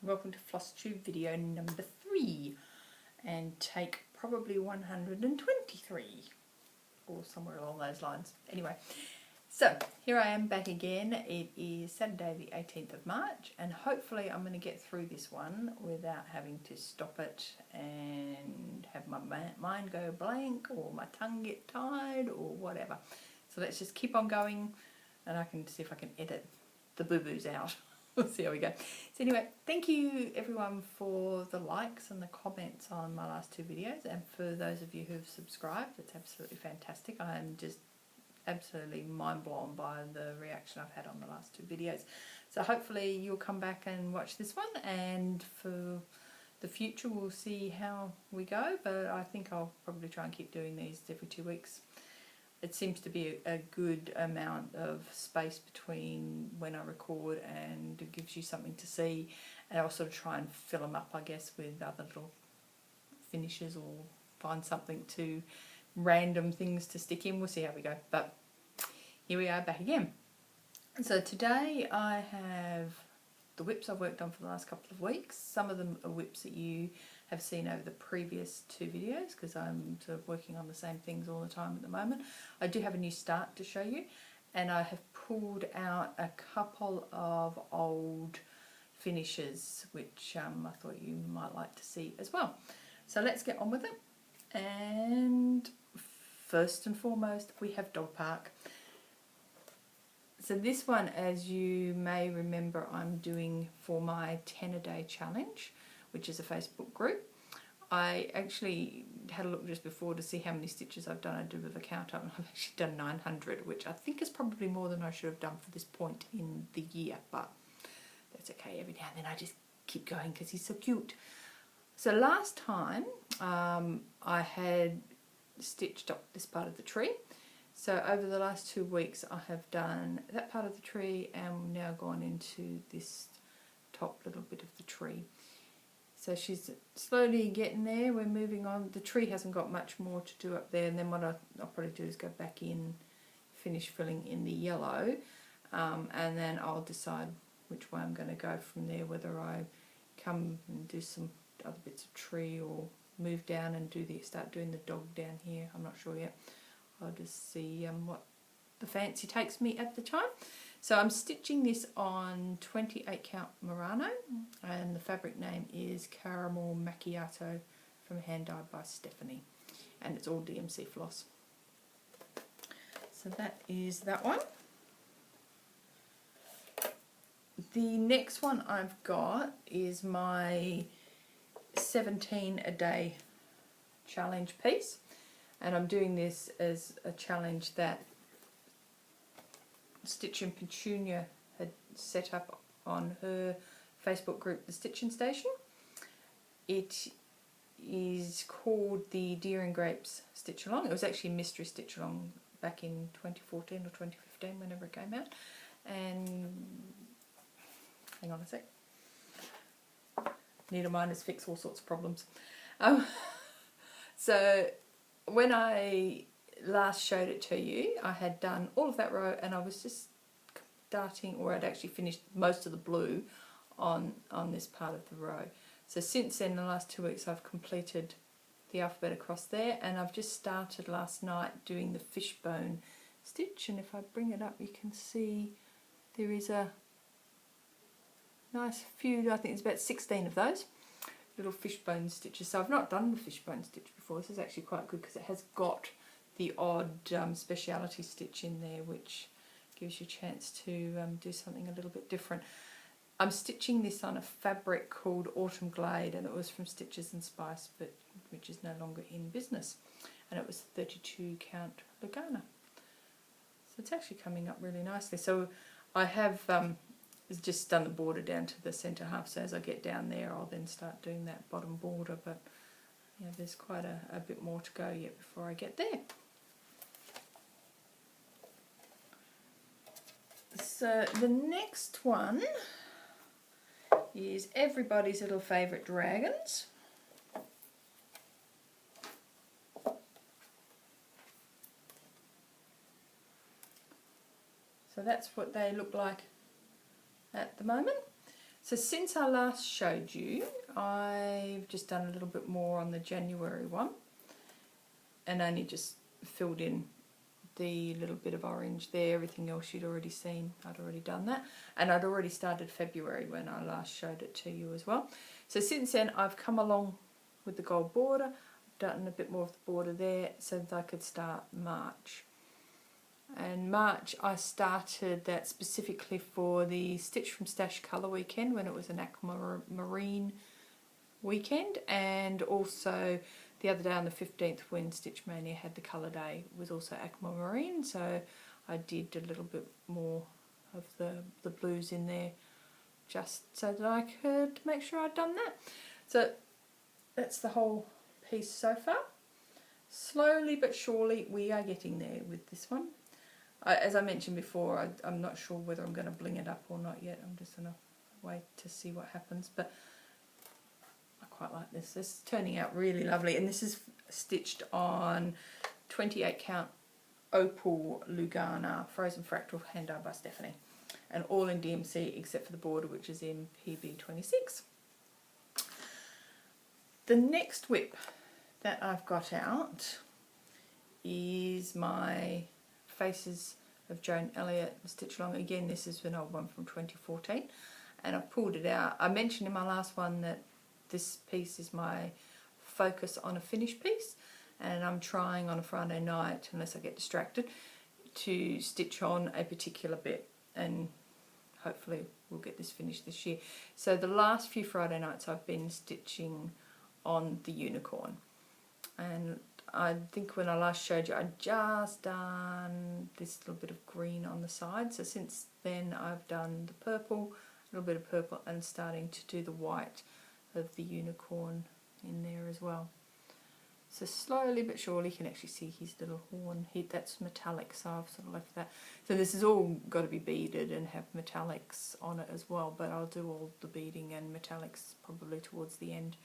Welcome to FlossTube video number 3 and take probably 123 or somewhere along those lines. Anyway, so here I am back again. It is Saturday the 18th of March and hopefully I'm going to get through this one without having to stop it and have my mind go blank or my tongue get tied or whatever. So let's just keep on going and I can see if I can edit the boo-boos out. We'll see how we go. So anyway, thank you everyone for the likes and the comments on my last two videos, and for those of you who've subscribed, it's absolutely fantastic. I am just absolutely mind blown by the reaction I've had on the last two videos. So hopefully you'll come back and watch this one, and for the future we'll see how we go, but I think I'll probably try and keep doing these every 2 weeks. It seems to be a good amount of space between when I record, and it gives you something to see, and I'll sort of try and fill them up, I guess, with other little finishes or find something to random things to stick in. We'll see how we go, but here we are back again. So today I have the whips I've worked on for the last couple of weeks. Some of them are whips that you have seen over the previous two videos because I'm sort of working on the same things all the time at the moment. I do have a new start to show you, and I have pulled out a couple of old finishes which I thought you might like to see as well. So let's get on with it. And first and foremost we have Dog Park. So this one, as you may remember, I'm doing for my 10-a-day challenge, which is a Facebook group. I actually had a look just before to see how many stitches I've done. I did a bit of a count up and I've actually done 900, which I think is probably more than I should have done for this point in the year, but that's okay. Every now and then I just keep going because he's so cute. So last time I had stitched up this part of the tree. So over the last 2 weeks I have done that part of the tree and now gone into this top little bit of the tree. So she's slowly getting there. We're moving on. The tree hasn't got much more to do up there, and then what I'll probably do is go back in, finish filling in the yellow, and then I'll decide which way I'm going to go from there, whether I come and do some other bits of tree or move down and start doing the dog down here. I'm not sure yet. I'll just see what the fancy takes me at the time. So I'm stitching this on 28 count Murano, and the fabric name is Caramel Macchiato from Hand Dyed by Stephanie, and it's all DMC floss. So that is that one. The next one I've got is my 17-a-day challenge piece. And I'm doing this as a challenge that Stitch and Petunia had set up on her Facebook group, The Stitching Station. It is called the Deer and Grapes Stitch Along. It was actually Mystery Stitch Along back in 2014 or 2015, whenever it came out. And hang on a sec. Needle minders fix all sorts of problems. So when I last showed it to you, I had done all of that row and I was just starting, or I'd actually finished most of the blue on this part of the row. So since then, the last 2 weeks, I've completed the alphabet across there, and I've just started last night doing the fishbone stitch, and if I bring it up you can see there is a nice few, I think it's about 16 of those little fishbone stitches. So I've not done the fishbone stitch before. This is actually quite good because it has got the odd speciality stitch in there, which gives you a chance to do something a little bit different. I'm stitching this on a fabric called Autumn Glade, and it was from Stitches and Spice, but which is no longer in business, and it was 32 count Lugana. So it's actually coming up really nicely. So I have just done the border down to the centre half, so as I get down there I'll then start doing that bottom border, but yeah, there's quite a bit more to go yet before I get there. So the next one is everybody's little favourite dragons. So that's what they look like at the moment. So since I last showed you, I've just done a little bit more on the January one and only just filled in the little bit of orange there. Everything else you'd already seen, I'd already done that, and I'd already started February when I last showed it to you as well. So since then I've come along with the gold border, I've done a bit more of the border there so that I could start March. And March I started that specifically for the Stitch from Stash colour weekend when it was an aquamarine weekend, and also the other day on the 15th when Stitch Mania had the colour day was also aquamarine, so I did a little bit more of the blues in there just so that I could make sure I'd done that. So that's the whole piece so far. Slowly but surely we are getting there with this one. As I mentioned before, I'm not sure whether I'm going to bling it up or not yet. I'm just going to wait to see what happens, but I quite like this. This is turning out really lovely, and this is stitched on 28 count Opal Lugana Frozen Fractal hand dyed by Stephanie, and all in DMC except for the border, which is in PB26. The next whip that I've got out is my Faces of Joan Elliott stitch along. Again, this is an old one from 2014, and I've pulled it out. I mentioned in my last one that this piece is my focus on a finished piece, and I'm trying on a Friday night, unless I get distracted, to stitch on a particular bit, and hopefully we'll get this finished this year. So the last few Friday nights I've been stitching on the unicorn, and I think when I last showed you I'd just done this little bit of green on the side, so since then I've done the purple, a little bit of purple, and starting to do the white of the unicorn in there as well. So slowly but surely you can actually see his little horn. That's metallic, so I've sort of left that. So this has all got to be beaded and have metallics on it as well, but I'll do all the beading and metallics probably towards the end,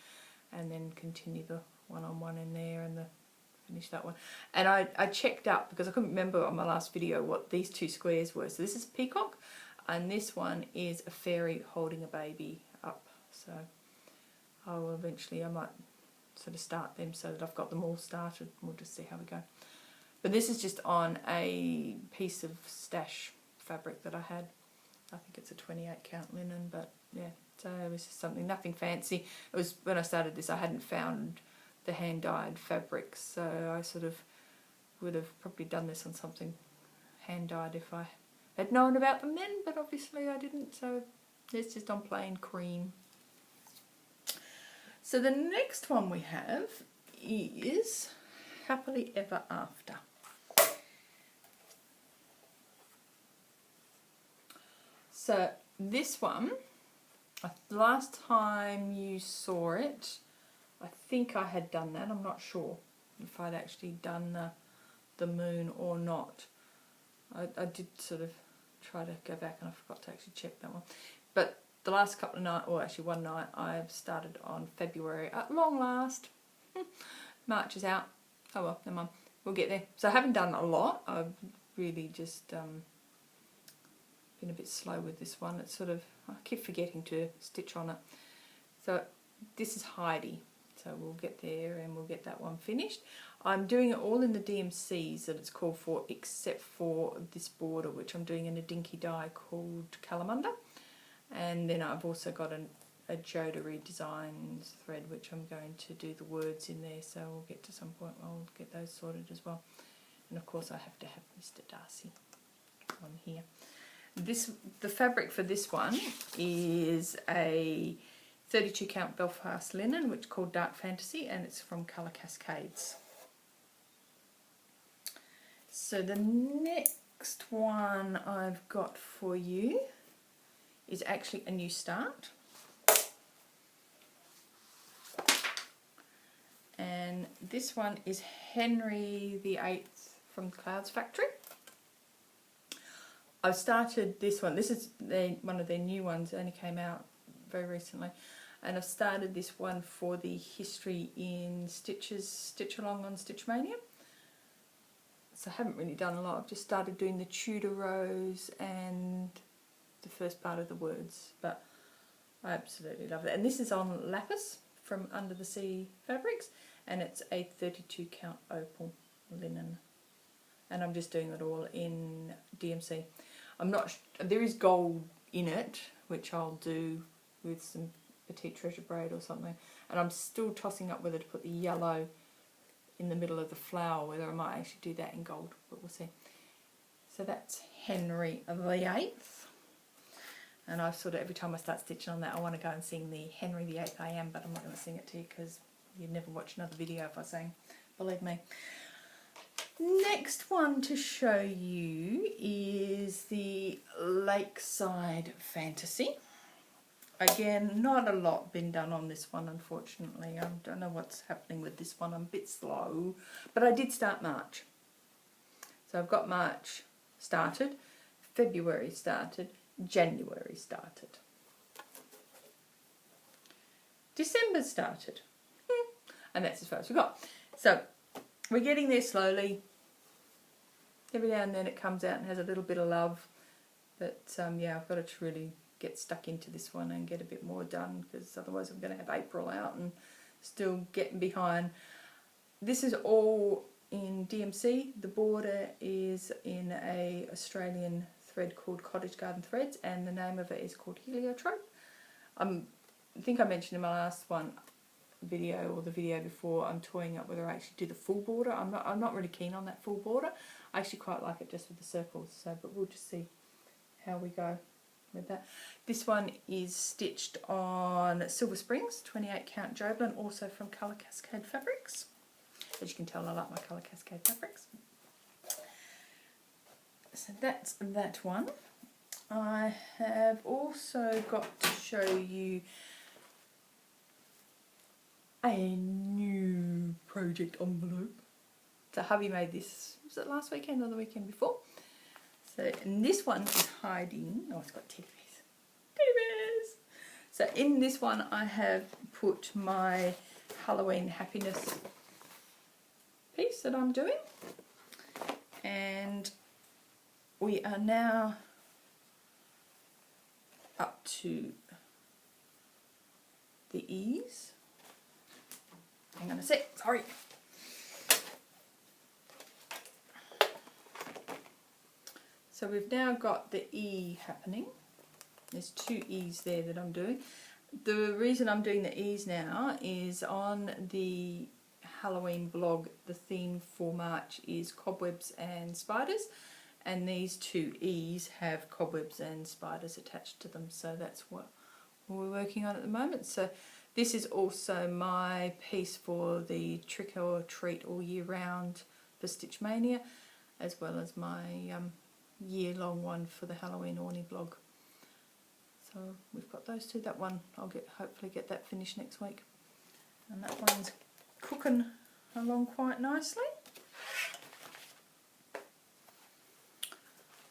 and then continue the one-on-one in there and finish that one. And I checked up because I couldn't remember on my last video what these two squares were. So this is peacock, and this one is a fairy holding a baby up. So I might sort of start them so that I've got them all started. We'll just see how we go. But this is just on a piece of stash fabric that I had. I think it's a 28 count linen, but yeah, so it was just something, nothing fancy. It was when I started this I hadn't found the hand dyed fabrics, so I sort of would have probably done this on something hand dyed if I had known about them then, but obviously I didn't, so it's just on plain cream. So the next one we have is Happily Ever After. So this one, last time you saw it, I think I had done that. I'm not sure if I'd actually done the moon or not. I did sort of try to go back and I forgot to actually check that one. But the last couple of nights, or actually one night, I've started on February at long last. March is out. Oh well, never mind. We'll get there. So I haven't done a lot. I've really just been a bit slow with this one. It's sort of, I keep forgetting to stitch on it. So this is Heidi. So we'll get there and we'll get that one finished. I'm doing it all in the DMCs that it's called for, except for this border, which I'm doing in a dinky dye called Kalamunda. And then I've also got a Jodari Designs thread, which I'm going to do the words in there. So we'll get to some point, I'll get those sorted as well. And of course I have to have Mr. Darcy on here. The fabric for this one is a 32 count Belfast linen, which is called Dark Fantasy, and it's from Colour Cascades. So the next one I've got for you is actually a new start, and this one is Henry VIII from Clouds Factory. I've started this one. This is one of their new ones. It only came out very recently, and I've started this one for the History in Stitches Stitch Along on Stitch Mania. So I haven't really done a lot. I've just started doing the Tudor rows and the first part of the words, but I absolutely love it. And this is on Lapis from Under the Sea Fabrics, and it's a 32 count opal linen. And I'm just doing it all in DMC. I'm not, there is gold in it, which I'll do with some petite treasure braid or something. And I'm still tossing up whether to put the yellow in the middle of the flower, whether I might actually do that in gold, but we'll see. So that's Henry VIII. And I've sort of, every time I start stitching on that, I want to go and sing the Henry VIII I Am, but I'm not going to sing it to you because you'd never watch another video if I sang, believe me. Next one to show you is the Lakeside Fantasy. Again, not a lot been done on this one, unfortunately. I don't know what's happening with this one. I'm a bit slow, but I did start March. So I've got March started, February started, January started, December started, and that's as far as we got. So we're getting there slowly. Every now and then it comes out and has a little bit of love, but yeah, I've got to really get stuck into this one and get a bit more done, because otherwise I'm going to have April out and still getting behind. This is all in DMC. The border is in a Australian thread called Cottage Garden Threads, and the name of it is called Heliotrope. I think I mentioned in my last video or the video before, I'm toying up whether I actually do the full border. I'm not really keen on that full border. I actually quite like it just with the circles. So, but we'll just see how we go with that. This one is stitched on Silver Springs 28 count Joblin, also from Colour Cascade Fabrics. As you can tell, I like my Colour Cascade Fabrics. So that's that one. I have also got to show you a new project envelope. So hubby made this, was it last weekend or the weekend before? So, and this one is hiding, oh, it's got teddy bears. Teddy bears! So in this one I have put my Halloween happiness piece that I'm doing. And we are now up to the E's. Hang on a sec, sorry. So we've now got the E happening. There's 2 E's there that I'm doing. The reason I'm doing the E's now is on the Halloween blog, the theme for March is cobwebs and spiders, and these 2 E's have cobwebs and spiders attached to them, so that's what we're working on at the moment. So this is also my piece for the Trick or Treat all year round for Stitch Mania, as well as my year-long one for the Halloween Orny blog. So we've got those 2. That one I'll hopefully get that finished next week, and that one's cooking along quite nicely.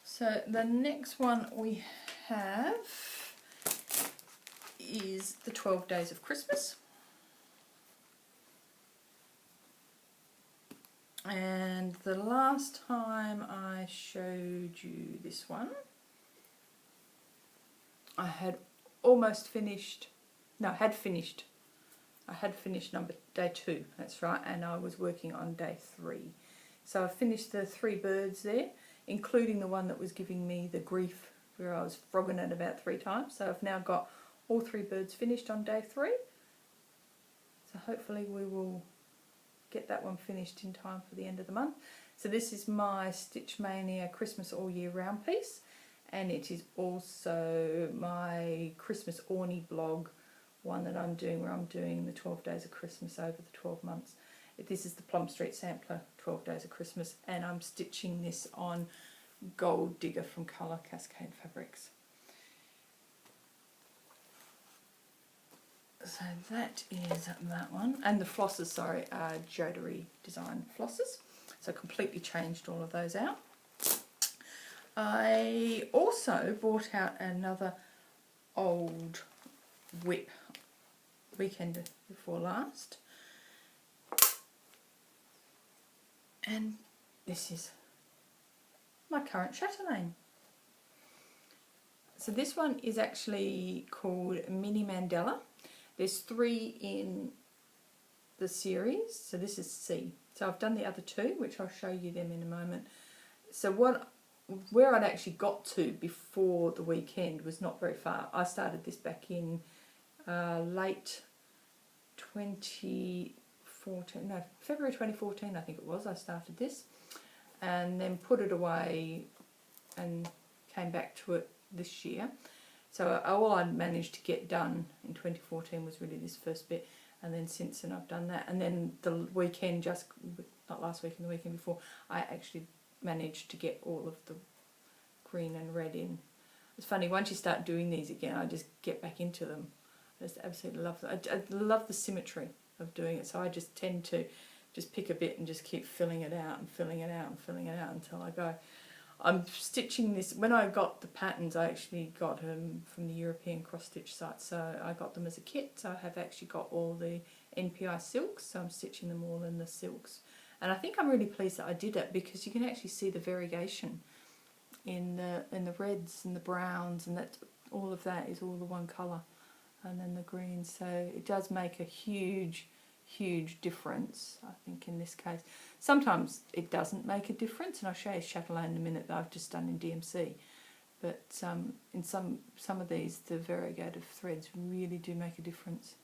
So the next one we have is the 12 Days of Christmas. And the last time I showed you this one, I had almost finished, no, I had finished day 2, that's right, and I was working on day 3. So I finished the 3 birds there, including the one that was giving me the grief where I was frogging it about 3 times. So I've now got all 3 birds finished on day 3. So hopefully we will get that one finished in time for the end of the month. So this is my Stitch Mania Christmas all year round piece, and it is also my Christmas Orny blog one that I'm doing, where I'm doing the 12 Days of Christmas over the 12 months. This is the Plum Street Sampler 12 Days of Christmas, and I'm stitching this on Gold Digger from Colour Cascade Fabrics. So that is that one, and the flosses, sorry, are Jodery Design flosses, so completely changed all of those out. I also bought out another old whip weekend before last, and this is my current chatelaine. So this one is actually called Mini Mandala. There's 3 in the series, so this is C. So I've done the other 2, which I'll show you them in a moment. So where I'd actually got to before the weekend was not very far. I started this back in late 2014, no, February 2014 I think it was, I started this, and then put it away and came back to it this year. So all I'd managed to get done in 2014 was really this first bit, and then since then I've done that. And then the weekend, just not last weekend, the weekend before, I actually managed to get all of the green and red in. It's funny, once you start doing these again, I just get back into them. I just absolutely love them. I love the symmetry of doing it, so I just tend to just pick a bit and just keep filling it out and filling it out and filling it out until I go. I'm stitching this, when I got the patterns I actually got them from the European cross stitch site, so I got them as a kit. So I have actually got all the NPI silks, so I'm stitching them all in the silks. And I think I'm really pleased that I did it, because you can actually see the variation in the reds and the browns, and that all of that is all the one colour, and then the greens. So it does make a huge difference, I think, in this case. Sometimes it doesn't make a difference, and I'll show you chatelaine in a minute that I've just done in DMC. But in some of these, the variegated threads really do make a difference.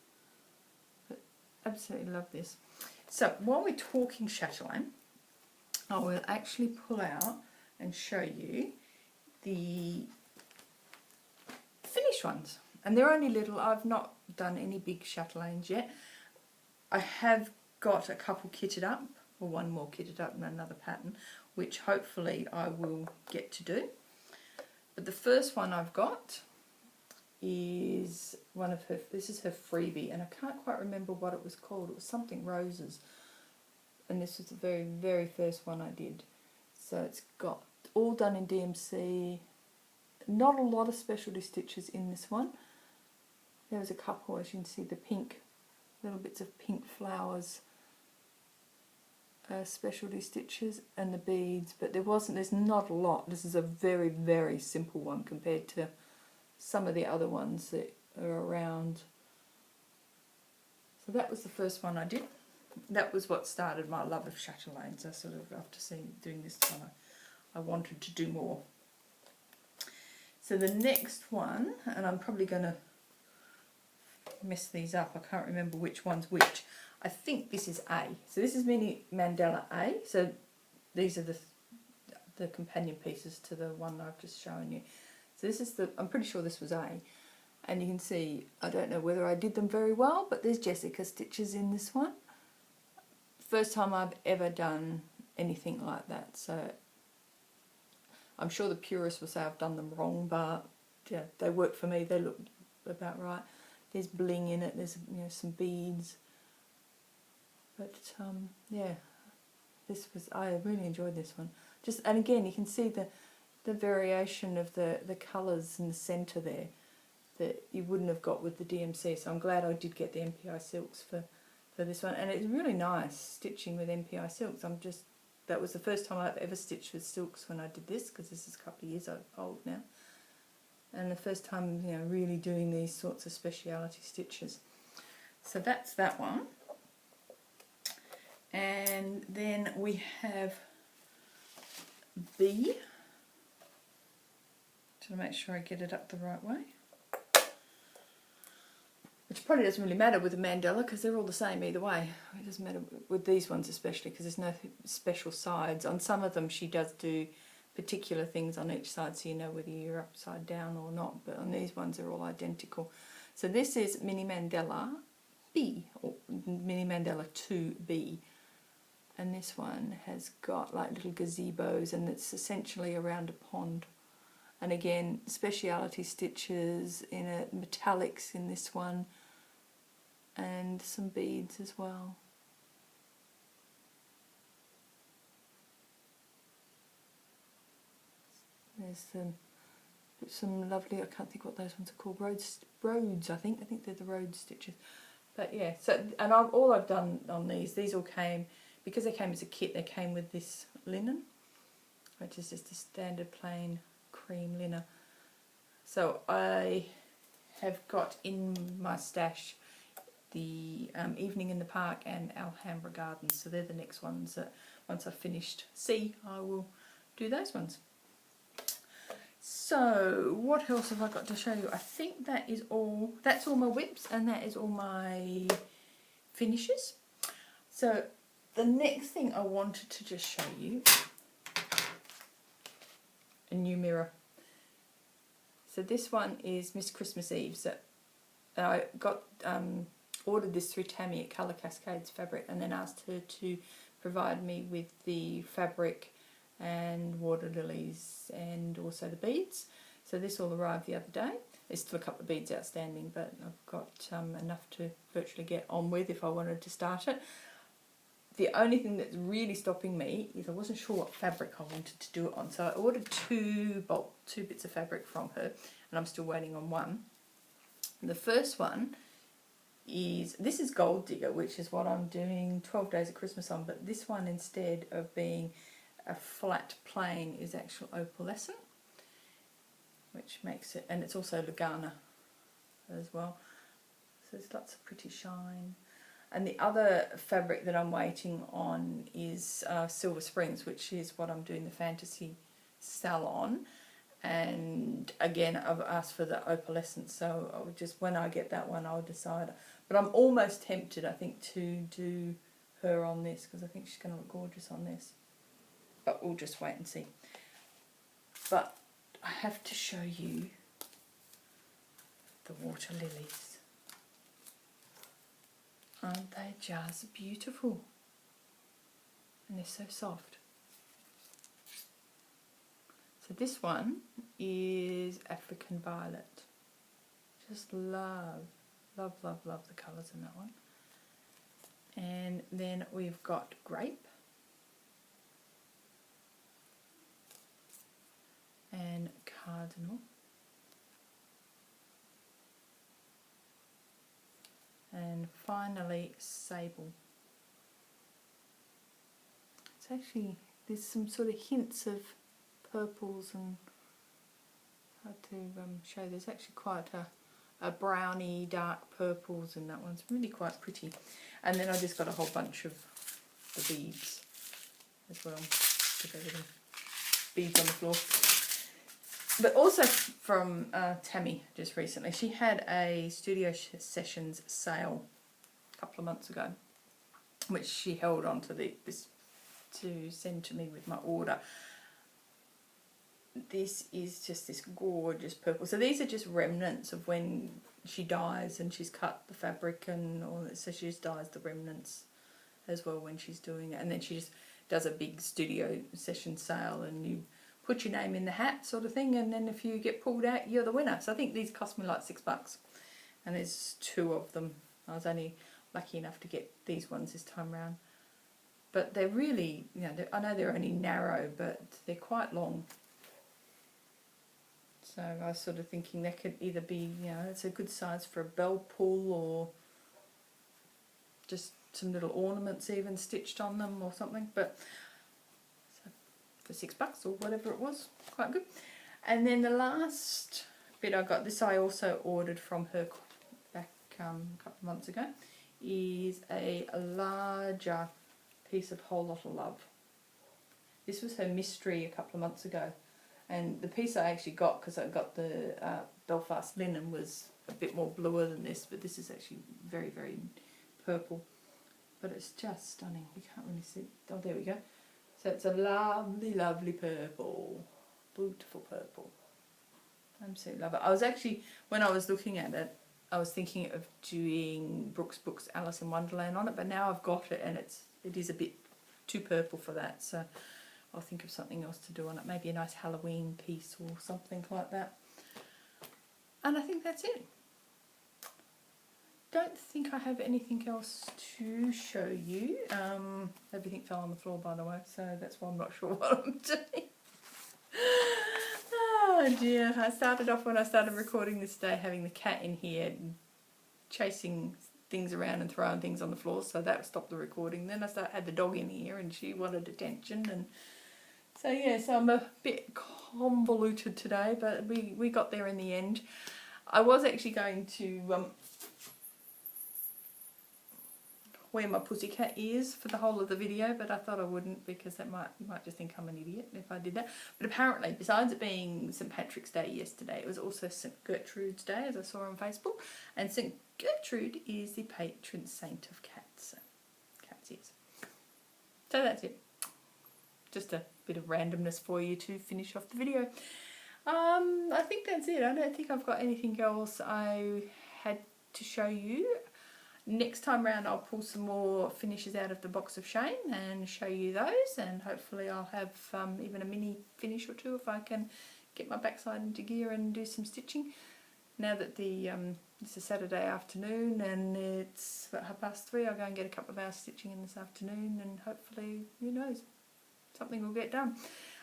But absolutely love this. So while we're talking chatelaine, I will actually pull out and show you the finished ones. And they're only little. I've not done any big chatelaines yet. I have got a couple kitted up, or one more kitted up and another pattern, which hopefully I will get to do. But the first one I've got is one of her, this is her freebie, and I can't quite remember what it was called. It was something roses, and this was the very first one I did. So it's got all done in DMC, not a lot of specialty stitches in this one. There was a couple, as you can see, the pink, little bits of pink flowers, specialty stitches, and the beads, but there's not a lot. This is a very simple one compared to some of the other ones that are around. So that was the first one I did. That was what started my love of chatelaines. I sort of, after doing this one, I wanted to do more. So the next one, and I'm probably going to mess these up, I can't remember which one's which. I think this is A. So this is Mini Mandala A. So these are the companion pieces to the one I've just shown you. So this is I'm pretty sure this was A. And you can see, I don't know whether I did them very well, but there's Jessica stitches in this one. First time I've ever done anything like that. So I'm sure the purists will say I've done them wrong, but yeah, they work for me. They look about right. There's bling in it. There's some beads. But yeah, I really enjoyed this one. And again, you can see the variation of the colours in the centre there that you wouldn't have got with the DMC. So I'm glad I did get the NPI silks for this one, and it's really nice stitching with NPI silks. That was the first time I've ever stitched with silks when I did this, because this is a couple of years old now, and the first time really doing these sorts of speciality stitches. So that's that one. And then we have B. To make sure I get it up the right way. Which probably doesn't really matter with the mandala, because they're all the same either way. It doesn't matter with these ones especially, because there's no special sides. On some of them she does do particular things on each side, so you know whether you're upside down or not, but on these ones they're all identical. So this is Mini Mandala B, or Mini Mandala 2B. And this one has got like little gazebos, and it's essentially around a pond. And again, speciality stitches in it, metallics in this one, and some beads as well. There's some lovely, I can't think what those ones are called, Rhodes I think they're the Rhodes stitches. But yeah, so, and all I've done on these all came, because they came as a kit, they came with this linen, which is just a standard plain cream linen. So I have got in my stash the Evening in the Park and Alhambra Gardens. So they're the next ones that once I've finished C, I will do those ones. So what else have I got to show you? I think that is all. That's all my whips and that is all my finishes. So the next thing I wanted to just show you, a new mirror. So this one is Miss Christmas Eve. So I got ordered this through Tammy at Colour Cascades Fabric and then asked her to provide me with the fabric and water lilies and also the beads. So this all arrived the other day. There's still a couple of beads outstanding, but I've got enough to virtually get on with if I wanted to start it. The only thing that's really stopping me is I wasn't sure what fabric I wanted to do it on. So I ordered two bits of fabric from her and I'm still waiting on one. The first one is, this is Gold Digger, which is what I'm doing 12 Days of Christmas on, but this one, instead of being a flat plain, is actual opalescent, which makes it, and it's also Lugana as well, so there's lots of pretty shine. And the other fabric that I'm waiting on is Silver Springs, which is what I'm doing the fantasy salon. And again, I've asked for the opalescent, so I'll just, when I get that one, I'll decide. But I'm almost tempted, I think, to do her on this because I think she's going to look gorgeous on this. But we'll just wait and see. But I have to show you the water lilies. Aren't they just beautiful? And they're so soft. So this one is African Violet. Just love the colours in that one. And then we've got Grape. And Cardinal. And finally Sable. It's actually, there's some sort of hints of purples and how to show. There's actually quite a browny dark purples in that one. It's really quite pretty. And then I just got a whole bunch of the beads as well. Beads on the floor. But also from Tammy just recently. She had a Studio Sessions sale a couple of months ago, which she held on to this to send to me with my order. This is just this gorgeous purple. So these are just remnants of when she dyes and she's cut the fabric and all that. So she just dyes the remnants as well when she's doing it. And then she just does a big Studio Session sale and you put your name in the hat sort of thing, and then if you get pulled out, you're the winner. So I think these cost me like $6 and there's two of them. I was only lucky enough to get these ones this time round. But they're really, you know, I know they're only narrow, but they're quite long. So I was sort of thinking they could either be, you know, it's a good size for a bell pull or just some little ornaments even stitched on them or something. But so for $6 or whatever it was, quite good. And then the last bit I got, this I also ordered from her back a couple of months ago, is a larger piece of Whole Lot of Love. This was her mystery a couple of months ago. And the piece I actually got, because I got the Belfast linen, was a bit more bluer than this, but this is actually very, very purple. But it's just stunning. You can't really see. Oh, there we go. So it's a lovely, lovely purple. Beautiful purple. Absolutely love it. I was actually, when I was looking at it, I was thinking of doing Brooks Books Alice in Wonderland on it, but now I've got it and it is a bit too purple for that. So I'll think of something else to do on it. Maybe a nice Halloween piece or something like that. And I think that's it. Don't think I have anything else to show you. Everything fell on the floor, by the way, so that's why I'm not sure what I'm doing. Oh dear. I started off when I started recording this day having the cat in here chasing things around and throwing things on the floor, so that stopped the recording. Then I had the dog in here and she wanted attention, and so yeah, so I'm a bit convoluted today, but we got there in the end. I was actually going to wear my pussycat ears for the whole of the video, but I thought I wouldn't, because you might just think I'm an idiot if I did that. But apparently, besides it being St. Patrick's Day yesterday, it was also St. Gertrude's Day, as I saw on Facebook, and St. Gertrude is the patron saint of cats, so cat's ears. So that's it. Just a bit of randomness for you to finish off the video. I think that's it. I don't think I've got anything else I had to show you. Next time round I'll pull some more finishes out of the box of shame and show you those, and hopefully I'll have even a mini finish or two if I can get my backside into gear and do some stitching. Now that it's a Saturday afternoon and it's about 3:30, I'll go and get a couple of hours stitching in this afternoon, and hopefully, who knows, something will get done.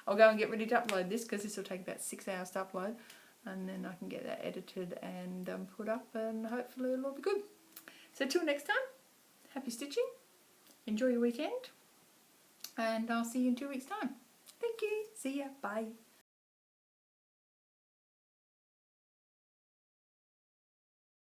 I'll go and get ready to upload this, because this will take about 6 hours to upload, and then I can get that edited and put up, and hopefully it'll all be good. So till next time, happy stitching, enjoy your weekend, and I'll see you in 2 weeks' time. Thank you, see ya, bye.